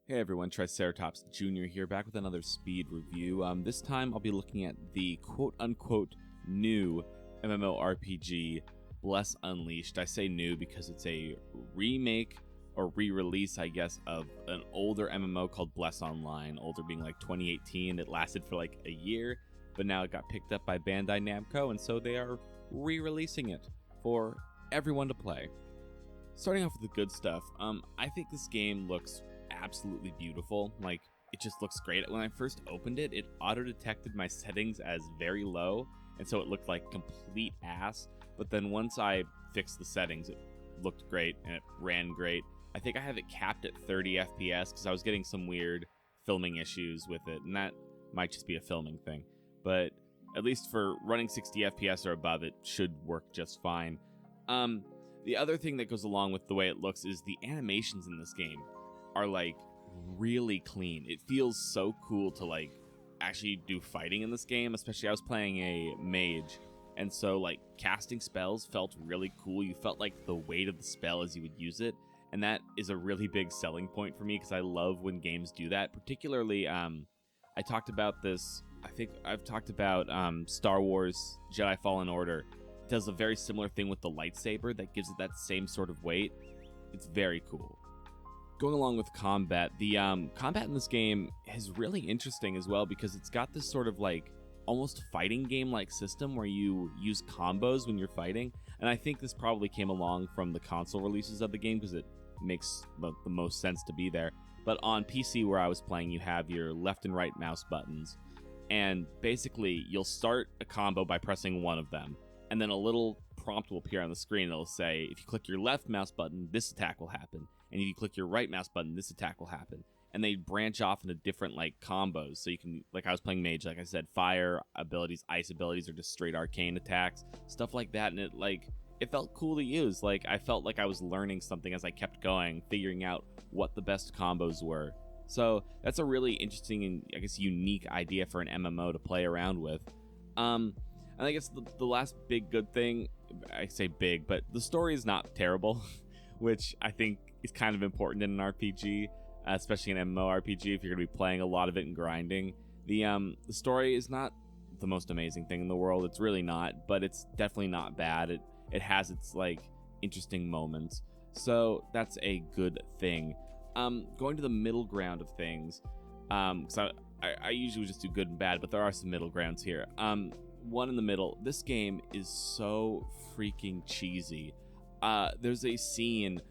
Hey everyone, Triceratops Jr. here, back with another speed review. This time I'll be looking at the quote-unquote new MMORPG, Bless Unleashed. I say new because it's a remake or re-release, I guess, of an older MMO called Bless Online. Older being like 2018. It lasted for like a year, but now it got picked up by Bandai Namco, and so they are re-releasing it for everyone to play. Starting off with the good stuff, I think this game looks absolutely beautiful. Like, it just looks great. When I first opened it, it auto-detected my settings as very low, and so it looked like complete ass. But then once I fixed the settings, it looked great and it ran great. I think I have it capped at 30 FPS because I was getting some weird filming issues with it, and that might just be a filming thing. But at least for running 60 FPS or above, it should work just fine. The other thing that goes along with the way it looks is the animations in this game are like really clean. It feels so cool to like actually do fighting in this game, especially I was playing a mage, and so like casting spells felt really cool. You felt like the weight of the spell as you would use it, and that is a really big selling point for me because I love when games do that. Particularly, I talked about this, I think I've talked about Star Wars Jedi Fallen Order. It does a very similar thing with the lightsaber that gives it that same sort of weight. It's very cool. Going along with combat, the combat in this game is really interesting as well because it's got this sort of like almost fighting game-like system where you use combos when you're fighting, and I think this probably came along from the console releases of the game because it makes the most sense to be there. But on PC where I was playing, you have your left and right mouse buttons, and basically you'll start a combo by pressing one of them, and then a little prompt will appear on the screen. It'll say, if you click your left mouse button, this attack will happen. And if you click your right mouse button, this attack will happen. And they branch off into different like combos. So you can, like I was playing mage, like I said, fire abilities, ice abilities, or just straight arcane attacks, stuff like that. And it felt cool to use. Like I felt like I was learning something as I kept going, figuring out what the best combos were. So that's a really interesting and I guess unique idea for an MMO to play around with. And I guess the last big good thing, I say big, but the story is not terrible, which I think is kind of important in an RPG, especially an MMORPG if you're going to be playing a lot of it and grinding. The story is not the most amazing thing in the world. It's really not, but it's definitely not bad. It has its like interesting moments, so that's a good thing. Going to the middle ground of things, because I usually just do good and bad, but there are some middle grounds here. One in the middle. This game is so freaking cheesy. There's a scene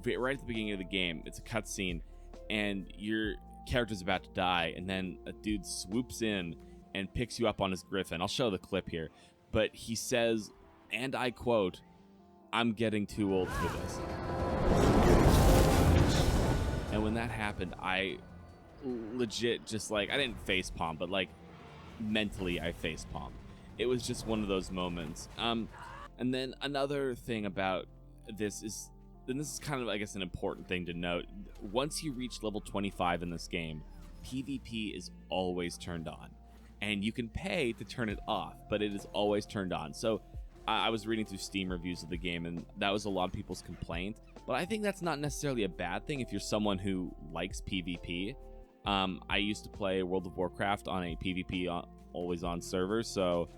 right at the beginning of the game. It's a cutscene, and your character's about to die, and then a dude swoops in and picks you up on his griffin. I'll show the clip here, but he says, and I quote, "I'm getting too old for this." And when that happened, I legit just like, I didn't facepalm, but like mentally I facepalmed. It was just one of those moments. And then another thing about this is, and this is kind of, I guess, an important thing to note, once you reach level 25 in this game, PvP is always turned on. And you can pay to turn it off, but it is always turned on. So I was reading through Steam reviews of the game, and that was a lot of people's complaint. But I think that's not necessarily a bad thing if you're someone who likes PvP. I used to play World of Warcraft on a PvP always on server, so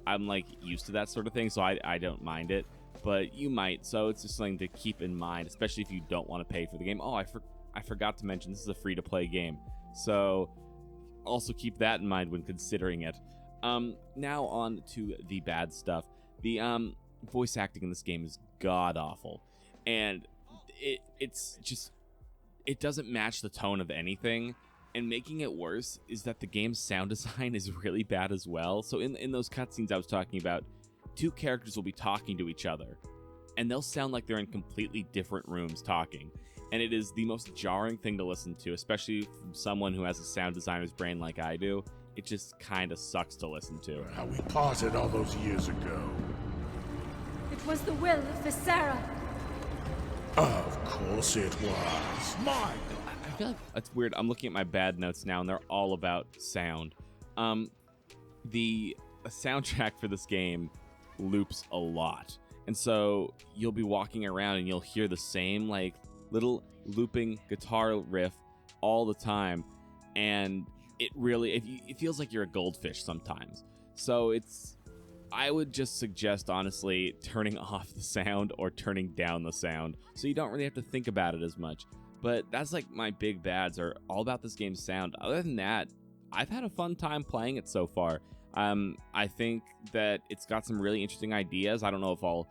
I'm like used to that sort of thing, so I don't mind it, but you might, so it's just something to keep in mind, especially if you don't want to pay for the game. Oh, I forgot to mention this is a free-to-play game, so also keep that in mind when considering it. Now on to the bad stuff. The voice acting in this game is god-awful, and it doesn't match the tone of anything. And making it worse is that the game's sound design is really bad as well. So in those cutscenes I was talking about, two characters will be talking to each other, and they'll sound like they're in completely different rooms talking. And it is the most jarring thing to listen to, especially from someone who has a sound designer's brain like I do. It just kind of sucks to listen to. How we parted all those years ago. It was the will of Viscera. Of course it was. Mine. I feel like that's weird. I'm looking at my bad notes now, and they're all about sound. The soundtrack for this game loops a lot, and so you'll be walking around and you'll hear the same like little looping guitar riff all the time, and it really it feels like you're a goldfish sometimes. So I would just suggest, honestly, turning off the sound or turning down the sound so you don't really have to think about it as much. But that's like my big bads are all about this game's sound. Other than that, I've had a fun time playing it so far. I think that it's got some really interesting ideas. I don't know if I'll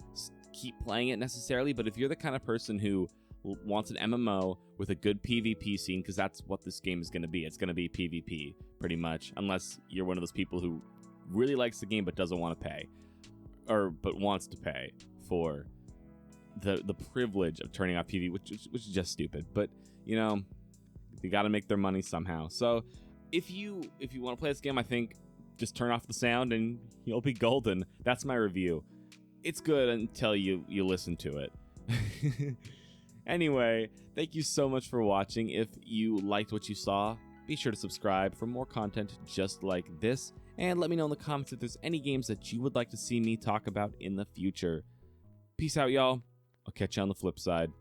keep playing it necessarily, but if you're the kind of person who wants an MMO with a good PvP scene, because that's what this game is going to be. It's going to be PvP, pretty much, unless you're one of those people who really likes the game but doesn't want to pay, but wants to pay for the privilege of turning off PvP, which is just stupid. But you know, they got to make their money somehow. So if you want to play this game, I think just turn off the sound and you'll be golden. That's my review. It's good until you listen to it. Anyway, thank you so much for watching. If you liked what you saw, be sure to subscribe for more content just like this, and let me know in the comments if there's any games that you would like to see me talk about in the future. Peace out, y'all. I'll catch you on the flip side.